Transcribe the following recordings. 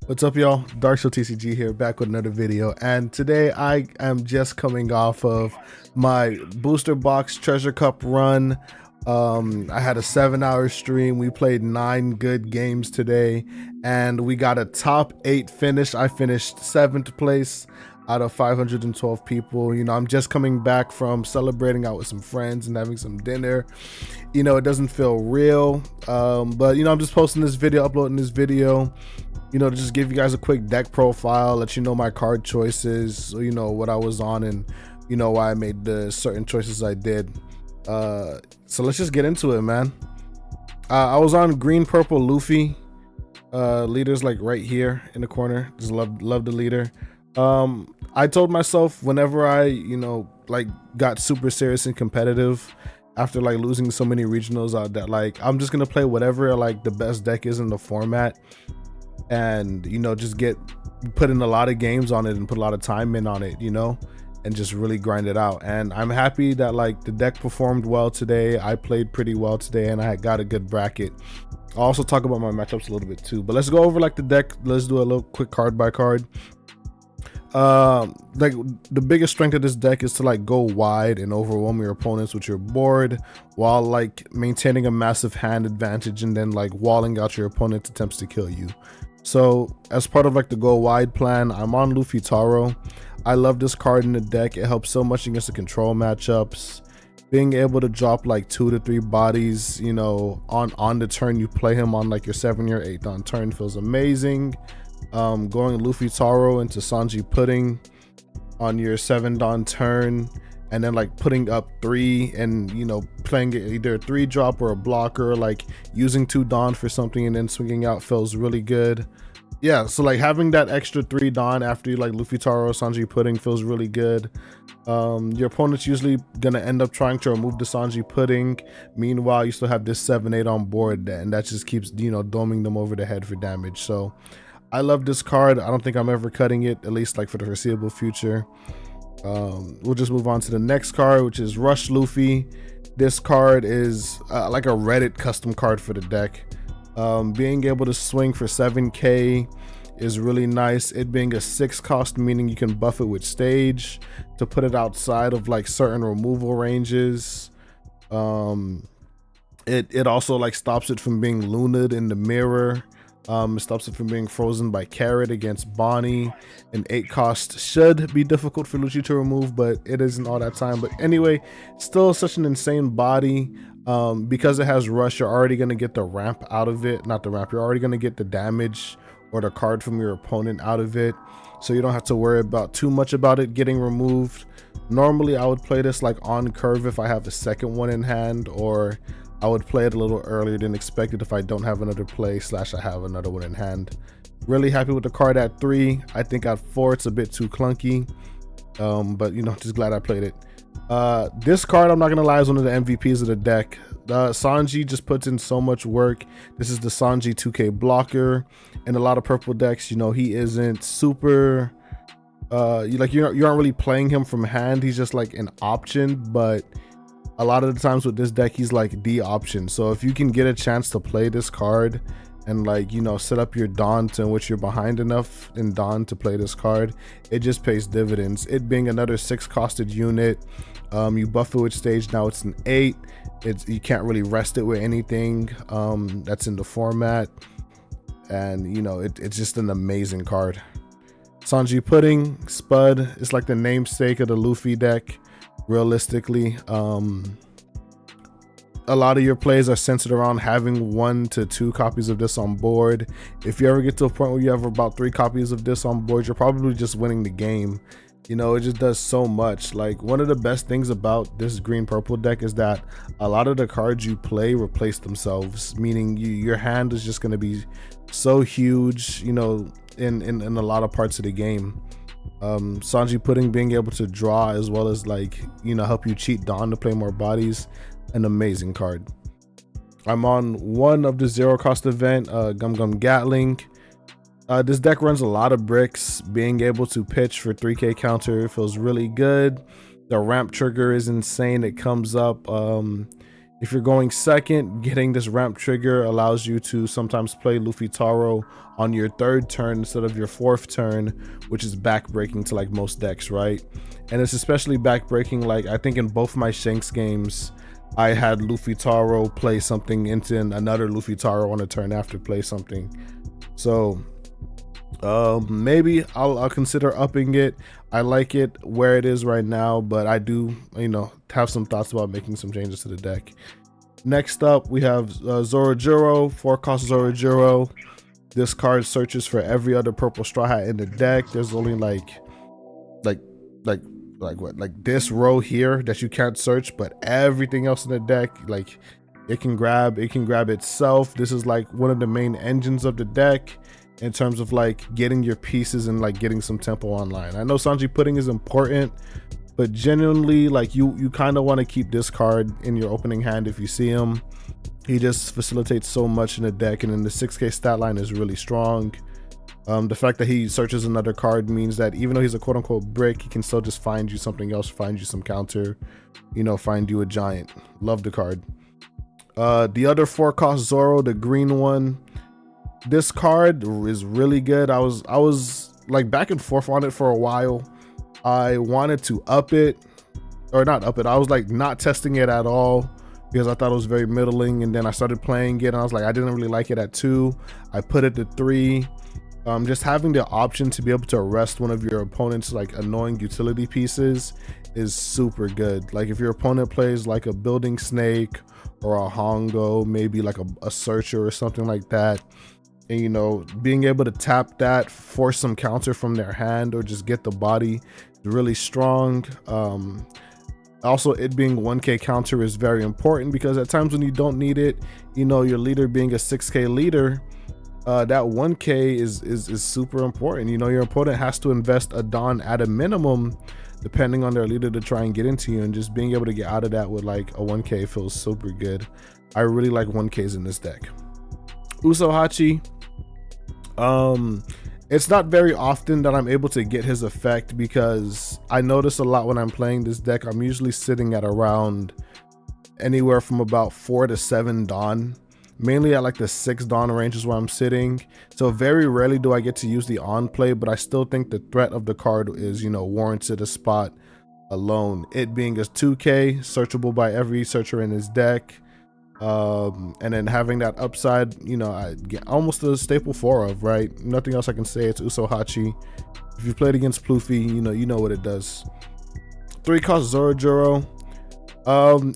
What's up, y'all? Darkshell TCG here, back with another video, and today I am just coming off of my booster box treasure cup run. I had a 7-hour stream. We played 9 good games today, and we got a top 8 finish. I finished 7th place out of 512 people. You know, I'm just coming back from celebrating out with some friends and having some dinner. You know, it doesn't feel real, but you know, I'm just posting this video, uploading this video, you know, to just give you guys a quick deck profile, let you know my card choices, so you know what I was on and you know why I made the certain choices I did. So let's just get into it, man. I was on green purple Luffy. Leader's like right here in the corner. Just love the leader. I told myself whenever I, you know, like got super serious and competitive after like losing so many regionals, that like I'm just gonna play whatever like the best deck is in the format, and you know, just put in a lot of games on it and put a lot of time in on it, you know, and just really grind it out. And I'm happy that like the deck performed well today. I played pretty well today and I got a good bracket. I'll also talk about my matchups a little bit too, but let's go over like the deck. Let's do a little quick card by card. Like the biggest strength of this deck is to like go wide and overwhelm your opponents with your board while like maintaining a massive hand advantage and then like walling out your opponent's attempts to kill you. So as part of like the go wide plan, I'm on Luffy Taro. I love this card in the deck. It helps so much against the control matchups. Being able to drop like 2 to 3 bodies, you know, on the turn you play him on like your 7th or 8th on turn feels amazing. Going Luffy Taro into Sanji Pudding on your 7th on turn, and then like putting up 3 and you know playing either a 3 drop or a blocker, like using 2 Dawn for something and then swinging out feels really good. Yeah, so like having that extra 3 Dawn after you like Luffy Taro Sanji Pudding feels really good. Your opponent's usually gonna end up trying to remove the Sanji Pudding. Meanwhile, you still have this 7-8 on board, and that just keeps, you know, doming them over the head for damage. So I love this card. I don't think I'm ever cutting it, at least like for the foreseeable future. We'll just move on to the next card, which is Rush Luffy. This card is like a Reddit custom card for the deck. Being able to swing for 7k is really nice. It being a 6 cost, meaning you can buff it with stage to put it outside of like certain removal ranges. It also like stops it from being lunated in the mirror. It stops it from being frozen by Carrot against Bonnie. An 8 cost should be difficult for Lucci to remove, but it isn't all that time. But anyway, still such an insane body. Because it has Rush, you're already going to get the ramp out of it. Not the ramp, you're already going to get the damage or the card from your opponent out of it. So you don't have to worry about too much about it getting removed. Normally, I would play this like on curve if I have the 2nd one in hand, or I would play it a little earlier than expected if I don't have another play / I have another one in hand. Really happy with the card at 3. I think at 4 it's a bit too clunky, but you know, just glad I played it. This card, I'm not gonna lie, is one of the MVPs of the deck. Sanji just puts in so much work. This is the Sanji 2k blocker. In a lot of purple decks, you know, he isn't super you aren't really playing him from hand. He's just like an option, but a lot of the times with this deck, he's like the option. So if you can get a chance to play this card and like, you know, set up your Dawn to in which you're behind enough in Dawn to play this card, it just pays dividends. It being another 6 costed unit, you buff it with stage, now it's an 8. You can't really rest it with anything that's in the format, and you know, it's just an amazing card. Sanji Pudding, Spud, is like the namesake of the Luffy deck. Realistically, a lot of your plays are centered around having 1 to 2 copies of this on board. If you ever get to a point where you have about 3 copies of this on board, you're probably just winning the game. You know, it just does so much. Like, one of the best things about this green purple deck is that a lot of the cards you play replace themselves, meaning your hand is just going to be so huge, you know, in a lot of parts of the game. Sanji Pudding being able to draw as well as like, you know, help you cheat Dawn to play more bodies, an amazing card. I'm on one of the 0 cost event, Gum Gatling. This deck runs a lot of bricks. Being able to pitch for 3k counter feels really good. The ramp trigger is insane. It comes up If you're going second, getting this ramp trigger allows you to sometimes play Luffy Taro on your third turn instead of your fourth turn, which is backbreaking to like most decks, right? And it's especially backbreaking, like I think in both my Shanks games, I had Luffy Taro play something into another Luffy Taro on a turn after play something. So maybe I'll consider upping it. I like it where it is right now, but I do, you know, have some thoughts about making some changes to the deck. Next up, we have Zorojurro, 4-cost Zorojurro. This card searches for every other purple Straw Hat in the deck. There's only like this row here that you can't search, but everything else in the deck, like it can grab itself. This is like one of the main engines of the deck in terms of like getting your pieces and like getting some tempo online. I know Sanji Pudding is important, but genuinely, like you kind of want to keep this card in your opening hand if you see him. He just facilitates so much in the deck, and then the 6k stat line is really strong. The fact that he searches another card means that even though he's a quote-unquote brick, he can still just find you something else, find you some counter, you know, find you a giant. Love the card. The other 4-cost Zoro, the green one, this card is really good. I was like back and forth on it for a while. I wanted to up it, or not up it. I was like not testing it at all because I thought it was very middling, and then I started playing it and I was like, I didn't really like it at 2. I put it to 3. Just having the option to be able to arrest one of your opponent's like annoying utility pieces is super good. Like if your opponent plays like a building snake or a Hongo, maybe like a searcher or something like that, and you know, being able to tap that, force some counter from their hand, or just get the body is really strong. Also, it being 1k counter is very important because at times when you don't need it, you know, your leader being a 6k leader, that 1k is super important. You know, your opponent has to invest a Dawn at a minimum depending on their leader to try and get into you, and just being able to get out of that with like a 1k feels super good. I really like 1ks in this deck. Usohi, it's not very often that I'm able to get his effect because I notice a lot when I'm playing this deck, I'm usually sitting at around anywhere from about 4 to 7 Dawn, mainly at like the 6 Dawn range is where I'm sitting. So very rarely do I get to use the on play, but I still think the threat of the card is, you know, warranted a spot alone. It being a 2k, searchable by every searcher in his deck. And then having that upside, you know, I get almost a staple 4 of, right? Nothing else I can say. It's Usohi. If you played against Luffy, you know what it does. 3-cost Zorojurro.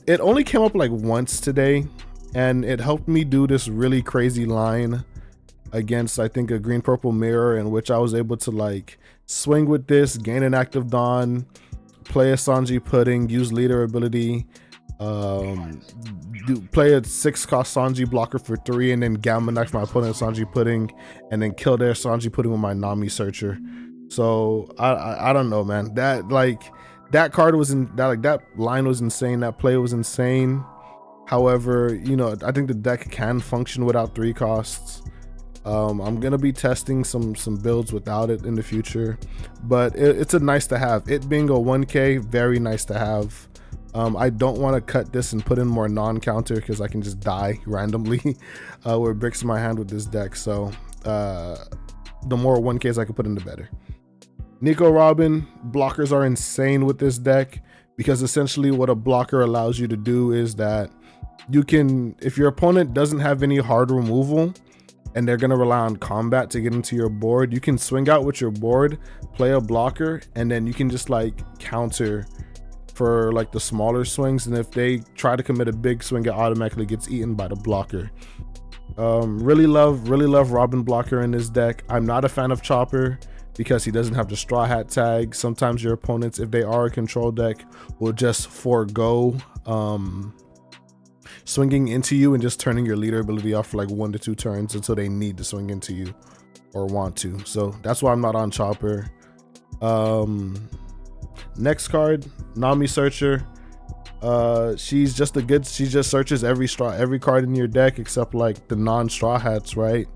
It only came up like once today, and it helped me do this really crazy line against, I think, a green purple mirror, in which I was able to like swing with this, gain an active Dawn, play a Sanji Pudding, use leader ability, play a 6-cost Sanji blocker for 3, and then Gamma knife my opponent Sanji Pudding, and then kill their Sanji Pudding with my Nami Searcher. So I don't know, man. That card was that line was insane. That play was insane. However, you know, I think the deck can function without 3 costs. I'm gonna be testing some builds without it in the future, but it's a nice to have. It being a 1k, very nice to have. I don't want to cut this and put in more non-counter because I can just die randomly with bricks in my hand with this deck. So the more 1ks I can put in, the better. Nico Robin, blockers are insane with this deck because essentially what a blocker allows you to do is that you can, if your opponent doesn't have any hard removal and they're going to rely on combat to get into your board, you can swing out with your board, play a blocker, and then you can just like counter for like the smaller swings, and if they try to commit a big swing, it automatically gets eaten by the blocker. Really love Robin blocker in this deck. I'm not a fan of Chopper because he doesn't have the Straw Hat tag. Sometimes your opponents, if they are a control deck, will just forego swinging into you and just turning your leader ability off for like 1 to 2 turns until they need to swing into you or want to. So that's why I'm not on Chopper. Next card, Nami Searcher. She just searches every card in your deck except like the non-straw hats, right?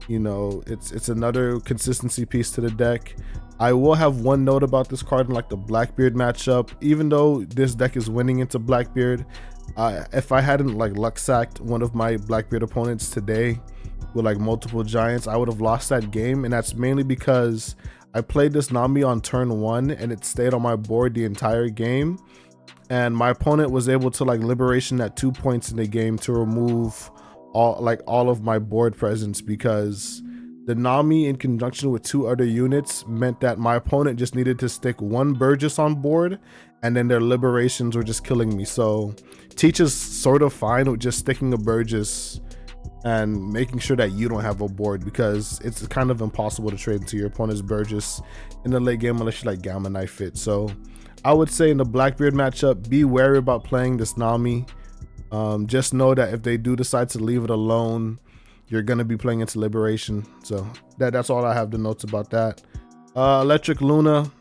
You know, it's another consistency piece to the deck. I will have one note about this card in like the Blackbeard matchup. Even though this deck is winning into Blackbeard, If I hadn't like luck sacked one of my Blackbeard opponents today with like multiple giants, I would have lost that game. And that's mainly because I played this Nami on turn 1 and it stayed on my board the entire game. And my opponent was able to like liberation at 2 points in the game to remove all of my board presence, because the Nami in conjunction with 2 other units meant that my opponent just needed to stick 1 Burgess on board, and then their liberations were just killing me. So Teach is sort of fine with just sticking a Burgess and making sure that you don't have a board, because it's kind of impossible to trade into your opponent's Burgess in the late game unless you like Gamma Knife it. So I would say in the Blackbeard matchup, be wary about playing this Nami. Just know that if they do decide to leave it alone, you're gonna be playing into Liberation. So that's all I have to notes about that. Electric Luna,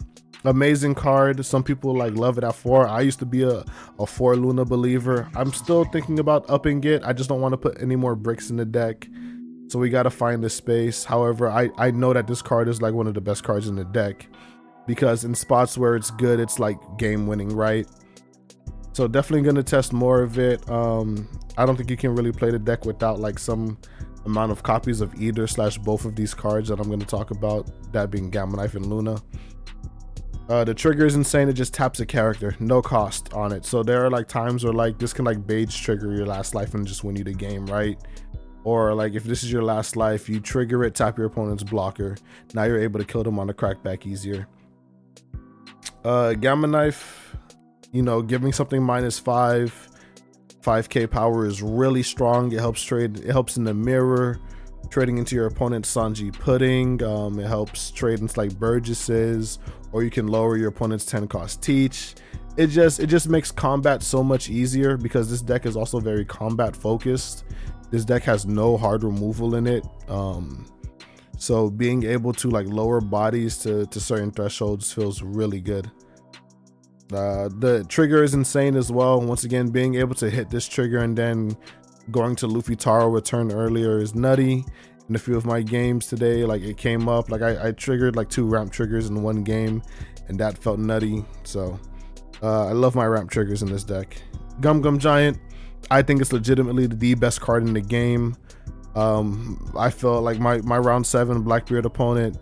amazing card. Some people like love it at 4. I used to be a 4 Luna believer. I'm still thinking about upping it. I just don't want to put any more bricks in the deck, so we got to find the space. However, I know that this card is like one of the best cards in the deck, because in spots where it's good, it's like game winning, right? So definitely gonna test more of it. I don't think you can really play the deck without like some amount of copies of either / both of these cards that I'm going to talk about, that being Gamma Knife and Luna. The trigger is insane. It just taps a character, no cost on it. So there are like times where like this can like Beige trigger your last life and just win you the game, right? Or like if this is your last life, you trigger it, tap your opponent's blocker. Now you're able to kill them on the crackback easier. Gamma Knife, you know, giving something -5k power is really strong. It helps trade. It helps in the mirror, trading into your opponent's Sanji Pudding. It helps trade into like Burgesses, or you can lower your opponent's 10 cost Teach. It just makes combat so much easier, because this deck is also very combat focused. This deck has no hard removal in it. So being able to like lower bodies to certain thresholds feels really good. The trigger is insane as well. Once again, being able to hit this trigger and then going to Luffy Taro return earlier is nutty. In a few of my games today, like it came up, like I triggered like 2 ramp triggers in one game, and that felt nutty. So I love my ramp triggers in this deck. Gum Giant, I think it's legitimately the best card in the game. I felt like my round 7 Blackbeard opponent,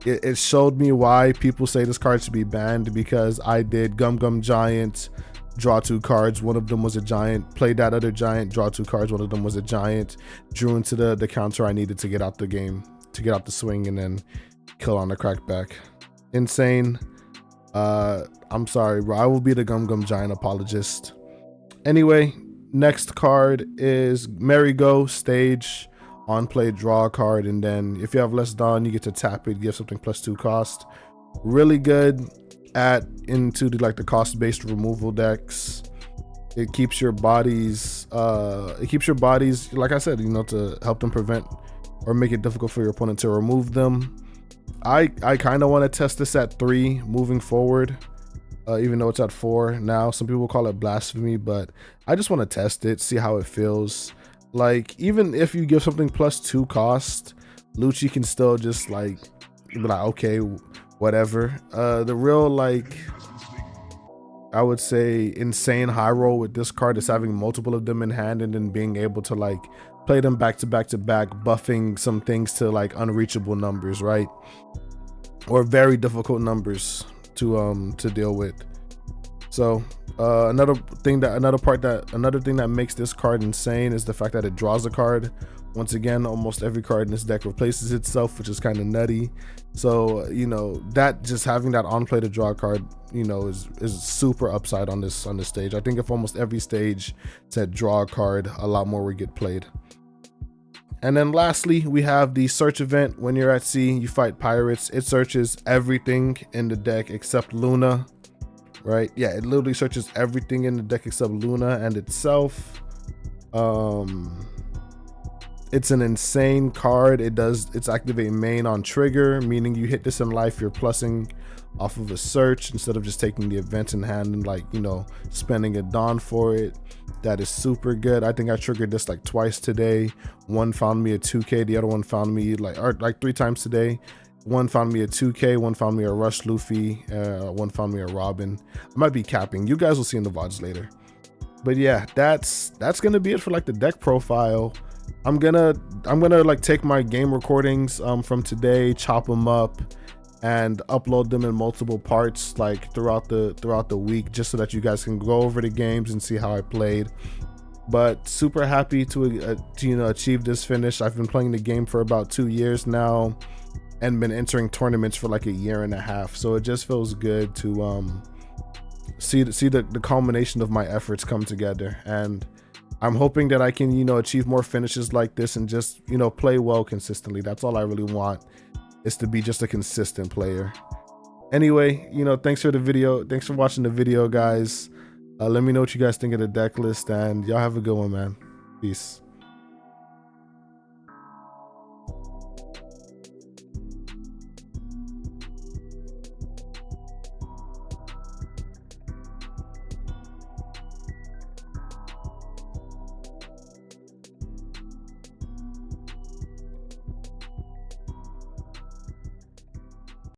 it showed me why people say this card should be banned, because I did Gum Giant, draw 2 cards, one of them was a giant, played that other giant, draw 2 cards, one of them was a giant, drew into the counter I needed to get out the game, to get out the swing, and then kill on the crackback. Insane. I'm sorry, bro. I will be the Gum Giant apologist. Anyway, next card is Merry Go Stage. On play, draw a card, and then if you have less Dawn, you get to tap it, give something +2 cost. Really good into the cost-based removal decks. It keeps your bodies like I said, you know, to help them prevent or make it difficult for your opponent to remove them. I kind of want to test this at 3 moving forward, even though it's at 4 now. Some people call it blasphemy, but I just want to test it, see how it feels. Like, even if you give something +2 cost, Lucci can still just like be like, okay, whatever. The real, like, I would say insane high roll with this card is having multiple of them in hand, and then being able to like play them back to back to back, buffing some things to like unreachable numbers, right? Or very difficult numbers to deal with. So another thing that makes this card insane is the fact that it draws a card. Once again, almost every card in this deck replaces itself, which is kind of nutty. So, you know, that just having that on play to draw a card, you know, is super upside on this stage. I think if almost every stage said draw a card, a lot more would get played. And then lastly, we have the search event. When you're at sea, you fight pirates. It searches everything in the deck except Luna, right? Yeah, it literally searches everything in the deck except Luna and itself. It's an insane card. It's activate main on trigger, meaning you hit this in life, you're plussing off of a search instead of just taking the event in hand and, like, you know, spending a Dawn for it. That is super good. I think I triggered this like twice today. One found me a 2k, the other one found me like 3 times today. One found me a 2k, one found me a Rush Luffy, one found me a Robin. I might be capping. You guys will see in the VODs later. But yeah, that's gonna be it for like the deck profile. I'm gonna like take my game recordings from today, chop them up, and upload them in multiple parts like throughout the week, just so that you guys can go over the games and see how I played. But super happy to achieve this finish. I've been playing the game for about 2 years now and been entering tournaments for like a year and a half, so it just feels good to see the culmination of my efforts come together. And I'm hoping that I can achieve more finishes like this and just play well consistently. That's all I really want, is to be just a consistent player. Anyway, thanks for the video. Thanks for watching the video, guys. Let me know what you guys think of the deck list, and y'all have a good one, man. Peace.